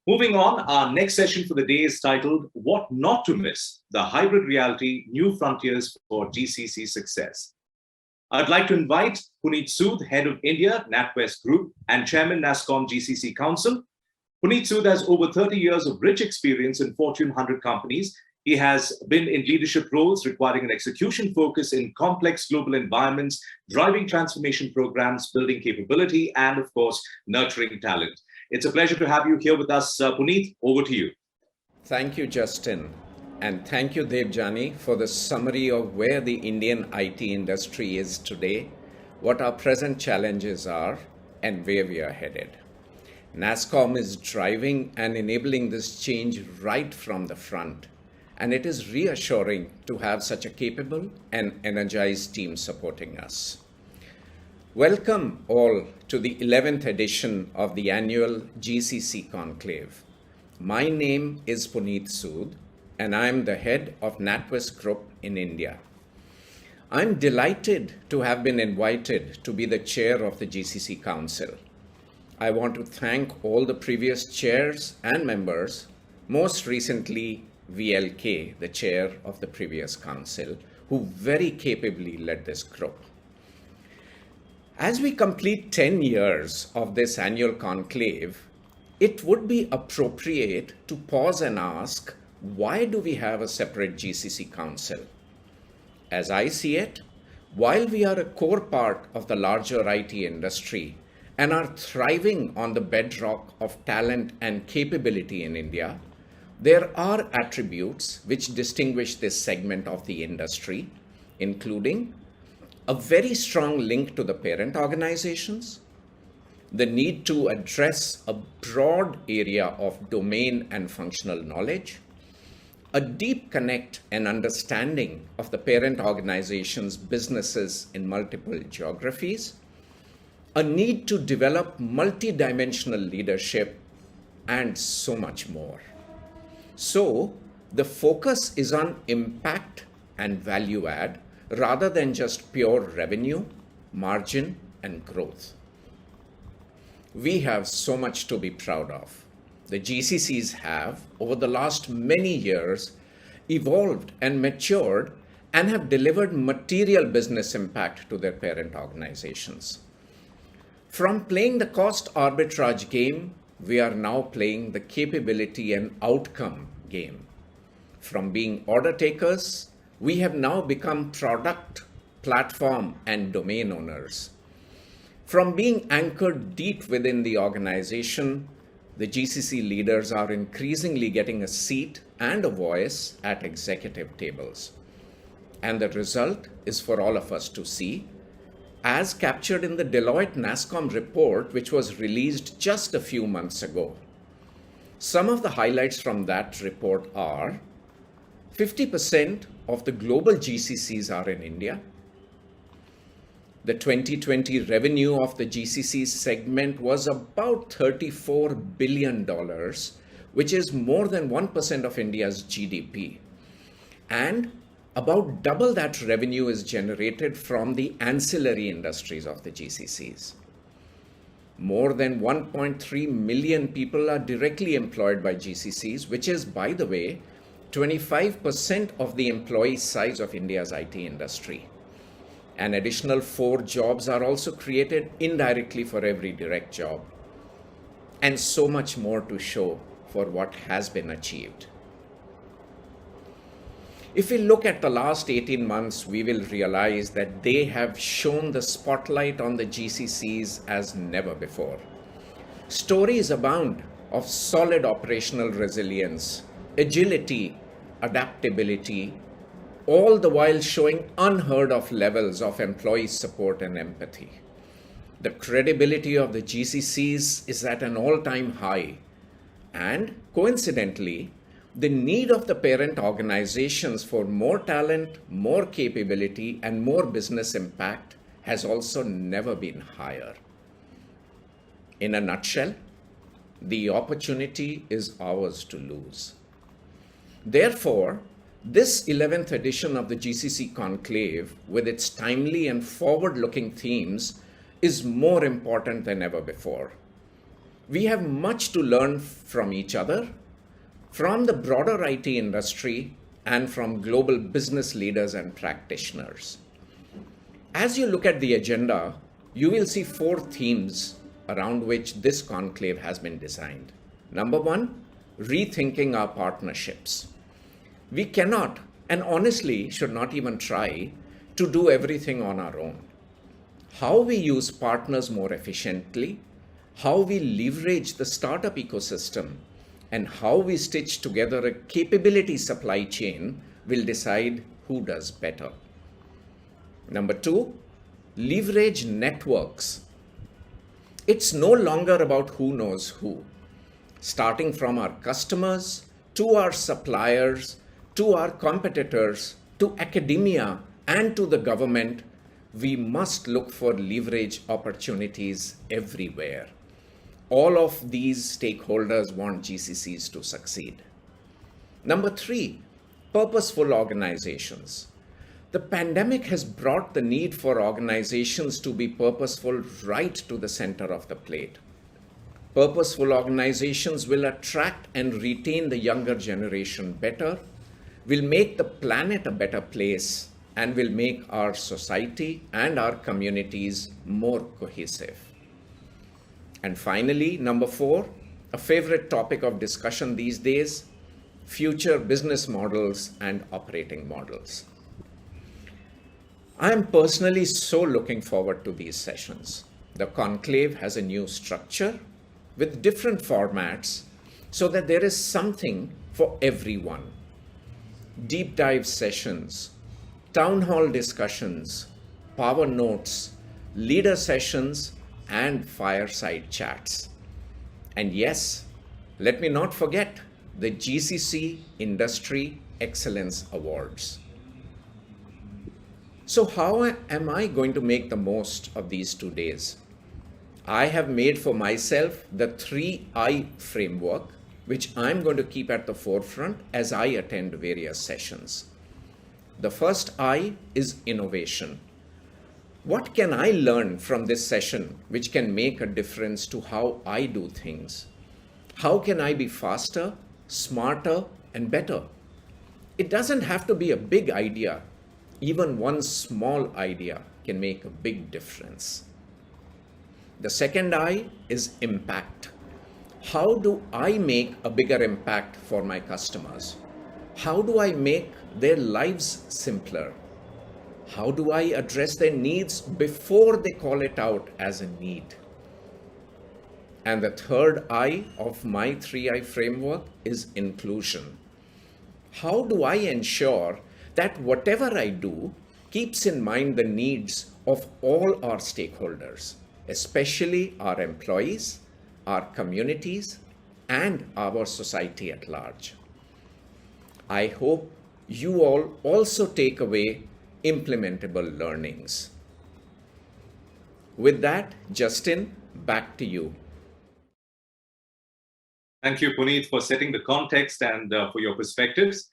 Moving on, our next session for the day is titled What Not to Miss, the Hybrid Reality New Frontiers for GCC Success. I'd like to invite Puneet Sood, Head of India, NatWest Group, and Chairman NASSCOM GCC Council. Puneet Sood has over 30 years of rich experience in Fortune 100 companies. He has been in leadership roles requiring an execution focus in complex global environments, driving transformation programs, building capability, and of course, nurturing talent. It's a pleasure to have you here with us, Puneet. Over to you. Thank you, Justin. And thank you, Devjani, for the summary of where the Indian IT industry is today, what our present challenges are, and where we are headed. NASSCOM is driving and enabling this change right from the front, and it is reassuring to have such a capable and energized team supporting us. Welcome all to the 11th edition of the annual GCC Conclave. My name is Puneet Sood, and I am the head of NatWest Group in India. I'm delighted to have been invited to be the chair of the GCC Council. I want to thank all the previous chairs and members, most recently VLK, the chair of the previous council, who very capably led this group. As we complete 10 years of this annual conclave, it would be appropriate to pause and ask, why do we have a separate GCC Council? As I see it, while we are a core part of the larger IT industry and are thriving on the bedrock of talent and capability in India, there are attributes which distinguish this segment of the industry, including a very strong link to the parent organizations, the need to address a broad area of domain and functional knowledge, a deep connect and understanding of the parent organization's businesses in multiple geographies, a need to develop multidimensional leadership, and so much more. So, the focus is on impact and value add rather than just pure revenue, margin, and growth. We have so much to be proud of. The GCCs have, over the last many years, evolved and matured and have delivered material business impact to their parent organizations. From playing the cost arbitrage game, we are now playing the capability and outcome game. From being order takers, we have now become product, platform, and domain owners. From being anchored deep within the organization, the GCC leaders are increasingly getting a seat and a voice at executive tables. And the result is for all of us to see, as captured in the Deloitte NASSCOM report, which was released just a few months ago. Some of the highlights from that report are 50% of the global GCCs are in India. The 2020 revenue of the GCC segment was about $34 billion, which is more than 1% of India's GDP. And about double that revenue is generated from the ancillary industries of the GCCs. More than 1.3 million people are directly employed by GCCs, which is, by the way, 25% of the employee size of India's IT industry. An additional 4 jobs are also created indirectly for every direct job. And so much more to show for what has been achieved. If we look at the last 18 months, we will realize that they have shone the spotlight on the GCCs as never before. Stories abound of solid operational resilience, agility, adaptability, all the while showing unheard of levels of employee support and empathy. The credibility of the GCCs is at an all-time high, and coincidentally, the need of the parent organizations for more talent, more capability, and more business impact has also never been higher. In a nutshell, the opportunity is ours to lose. Therefore, this 11th edition of the GCC Conclave, with its timely and forward-looking themes, is more important than ever before. We have much to learn from each other, from the broader IT industry, and from global business leaders and practitioners. As you look at the agenda, you will see 4 themes around which this conclave has been designed. Number 1, rethinking our partnerships. We cannot, and honestly should not even try, to do everything on our own. How we use partners more efficiently, how we leverage the startup ecosystem, and how we stitch together a capability supply chain will decide who does better. Number 2, leverage networks. It's no longer about who knows who. Starting from our customers, to our suppliers, to our competitors, to academia, and to the government, we must look for leverage opportunities everywhere. All of these stakeholders want GCCs to succeed. Number 3, purposeful organizations. The pandemic has brought the need for organizations to be purposeful right to the center of the plate. Purposeful organizations will attract and retain the younger generation better, will make the planet a better place, and will make our society and our communities more cohesive. And finally, number 4, a favorite topic of discussion these days, future business models and operating models. I am personally so looking forward to these sessions. The conclave has a new structure with different formats so that there is something for everyone. Deep dive sessions, town hall discussions, power notes, leader sessions, and fireside chats. And yes, let me not forget the GCC Industry Excellence Awards. So how am I going to make the most of these 2 days? I have made for myself the 3I framework, which I'm going to keep at the forefront as I attend various sessions. The first I is innovation. What can I learn from this session which can make a difference to how I do things? How can I be faster, smarter, and better? It doesn't have to be a big idea. Even one small idea can make a big difference. The second I is impact. How do I make a bigger impact for my customers? How do I make their lives simpler? How do I address their needs before they call it out as a need? And the third I of my 3I framework is inclusion. How do I ensure that whatever I do keeps in mind the needs of all our stakeholders, especially our employees, our communities, and our society at large? I hope you all also take away implementable learnings. With that, Justin, back to you. Thank you, Puneet, for setting the context and for your perspectives.